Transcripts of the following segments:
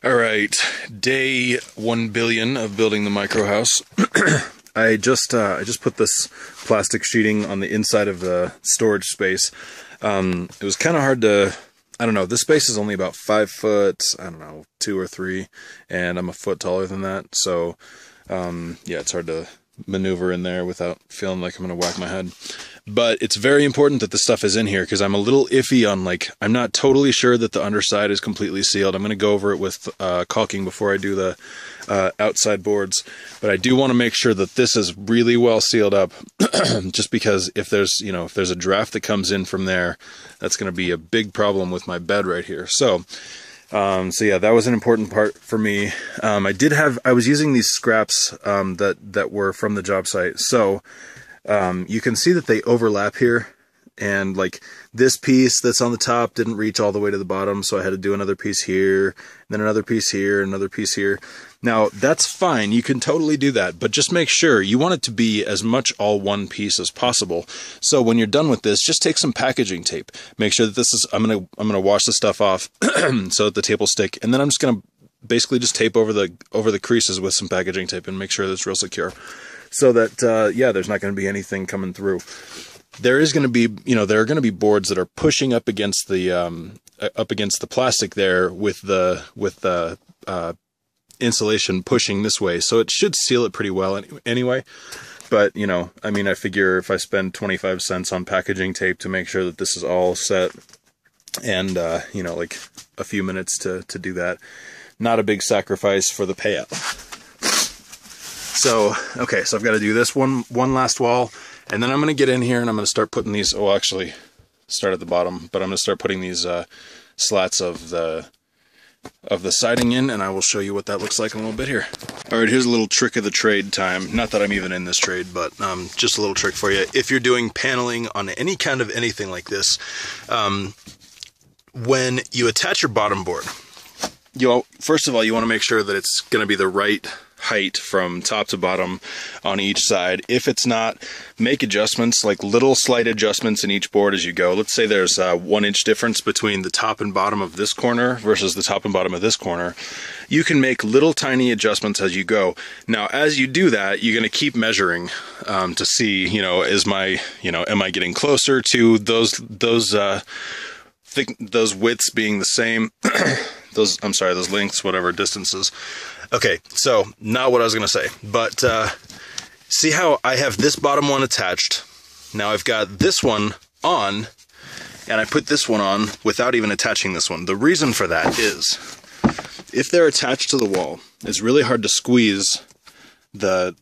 All right, day 1 billion of building the micro house. I just put this plastic sheeting on the inside of the storage space. It was kind of hard to, I don't know, this space is only about 5 foot, I don't know, 2 or 3, and I'm a foot taller than that. So, yeah, it's hard to maneuver in there without feeling like I'm going to whack my head. But it's very important that the stuff is in here because I'm a little iffy on, like, I'm not totally sure that the underside is completely sealed. I'm going to go over it with caulking before I do the outside boards. But I do want to make sure that this is really well sealed up just because if there's, you know, if there's a draft that comes in from there, that's going to be a big problem with my bed right here. So yeah, that was an important part for me. I was using these scraps that were from the job site. So you can see that they overlap here, and like this piece that's on the top didn't reach all the way to the bottom, so I had to do another piece here, then another piece here, another piece here. Now that's fine, you can totally do that, but just make sure you want it to be as much all one piece as possible. So when you're done with this, just take some packaging tape. Make sure that this is, I'm gonna wash the stuff off so that the tape will stick, and then I'm just gonna basically just tape over the creases with some packaging tape and make sure that it's real secure. So that, yeah, there's not going to be anything coming through. There is going to be, you know, there are going to be boards that are pushing up against the plastic there with the insulation pushing this way. So it should seal it pretty well anyway. But, you know, I mean, I figure if I spend 25 cents on packaging tape to make sure that this is all set and, you know, like a few minutes to do that, not a big sacrifice for the payout. So, okay, so I've got to do this one last wall, and then I'm going to get in here and I'm going to start putting these, oh, actually, start at the bottom, but I'm going to start putting these slats of the siding in, and I will show you what that looks like in a little bit here. All right, here's a little trick of the trade time. Not that I'm even in this trade, but just a little trick for you. If you're doing paneling on any kind of anything like this, when you attach your bottom board, first of all, you want to make sure that it's going to be the right height from top to bottom on each side. If it's not, make adjustments, like little slight adjustments in each board as you go. Let's say there's a 1 inch difference between the top and bottom of this corner versus the top and bottom of this corner. You can make little tiny adjustments as you go. Now, as you do that, you're going to keep measuring to see, you know, am I getting closer to those widths being the same? those lengths, whatever distances. Okay, so not what I was going to say, but see how I have this bottom one attached. Now I've got this one on, and I put this one on without even attaching this one. The reason for that is, if they're attached to the wall, it's really hard to squeeze the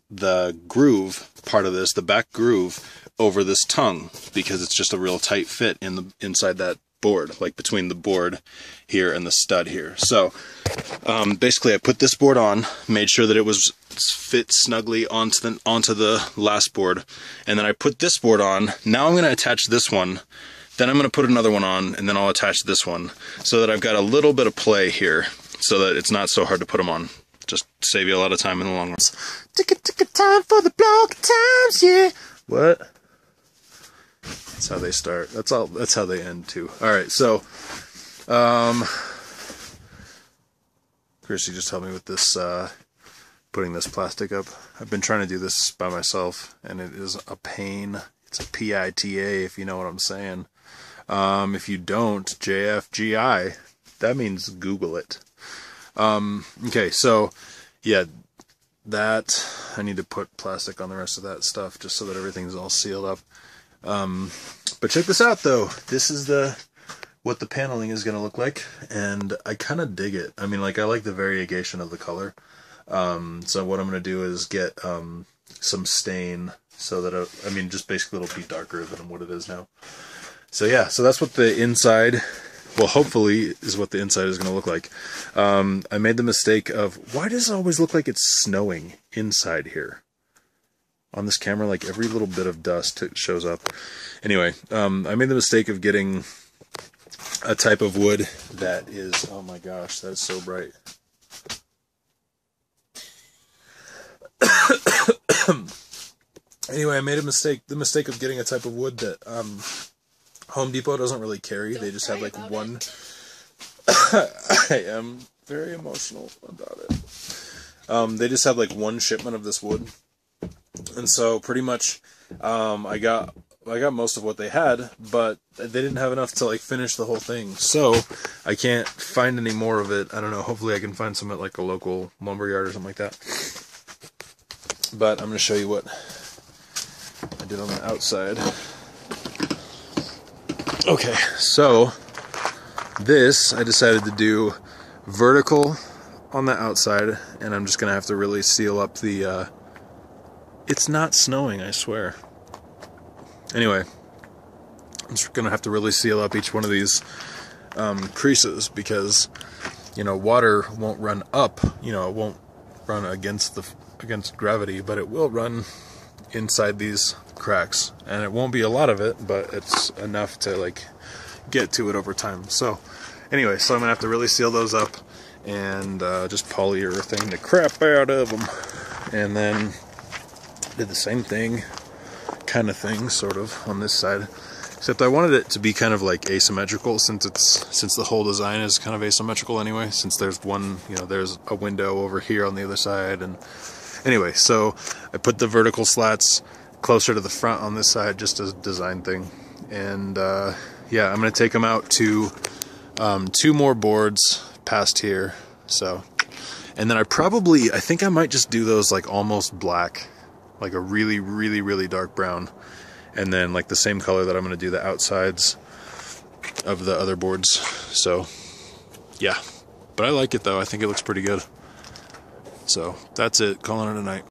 groove part of this, the back groove, over this tongue, because it's just a real tight fit inside that board, like between the board here and the stud here. So basically I put this board on, made sure that it was fit snugly onto the last board, and then I put this board on. Now I'm going to attach this one, then I'm going to put another one on, and then I'll attach this one, so that I've got a little bit of play here, so that it's not so hard to put them on. Just save you a lot of time in the long run. Time for the block times, yeah. What? That's how they start. That's how they end too. All right, so Christy just helped me with this, putting this plastic up. I've been trying to do this by myself, and it is a pain. It's a PITA, if you know what I'm saying. If you don't, JFGI, that means Google it. Okay, so yeah, that I need to put plastic on the rest of that stuff just so that everything's all sealed up. But check this out though. This is what the paneling is going to look like, and I kind of dig it. I mean, like, I like the variegation of the color. So what I'm going to do is get some stain so that I mean, just basically it'll be darker than what it is now. So yeah, so that's what the inside, well, hopefully is what the inside is going to look like. I made the mistake of, why does it always look like it's snowing inside here? On this camera, like every little bit of dust shows up. Anyway, I made the mistake of getting a type of wood that is, oh my gosh, that is so bright. Anyway, I made the mistake of getting a type of wood that Home Depot doesn't really carry. They just have like one. I am very emotional about it. They just had like one shipment of this wood, and so pretty much I got most of what they had, but they didn't have enough to like finish the whole thing, so I can't find any more of it. I don't know, hopefully I can find some at like a local lumberyard or something like that. But I'm going to show you what I did on the outside. Okay, so this I decided to do vertical on the outside, and I'm just going to have to really seal up the it's not snowing, I swear. Anyway, I'm just going to have to really seal up each one of these creases, because, you know, water won't run up, you know, it won't run against gravity, but it will run inside these cracks, and it won't be a lot of it, but it's enough to like get to it over time. So anyway, so I'm going to have to really seal those up and just polyurethane the crap out of them, and then did the same thing, kind of thing, sort of, on this side, except I wanted it to be kind of like asymmetrical, since the whole design is kind of asymmetrical anyway, since there's one, you know, there's a window over here on the other side. And anyway, so I put the vertical slats closer to the front on this side, just as a design thing. And yeah, I'm gonna take them out to 2 more boards past here. So, and then I think I might just do those like almost black, like a really, really, really dark brown, and then like the same color that I'm going to do the outsides of the other boards. So yeah, but I like it though. I think it looks pretty good. So that's it. Calling it a night.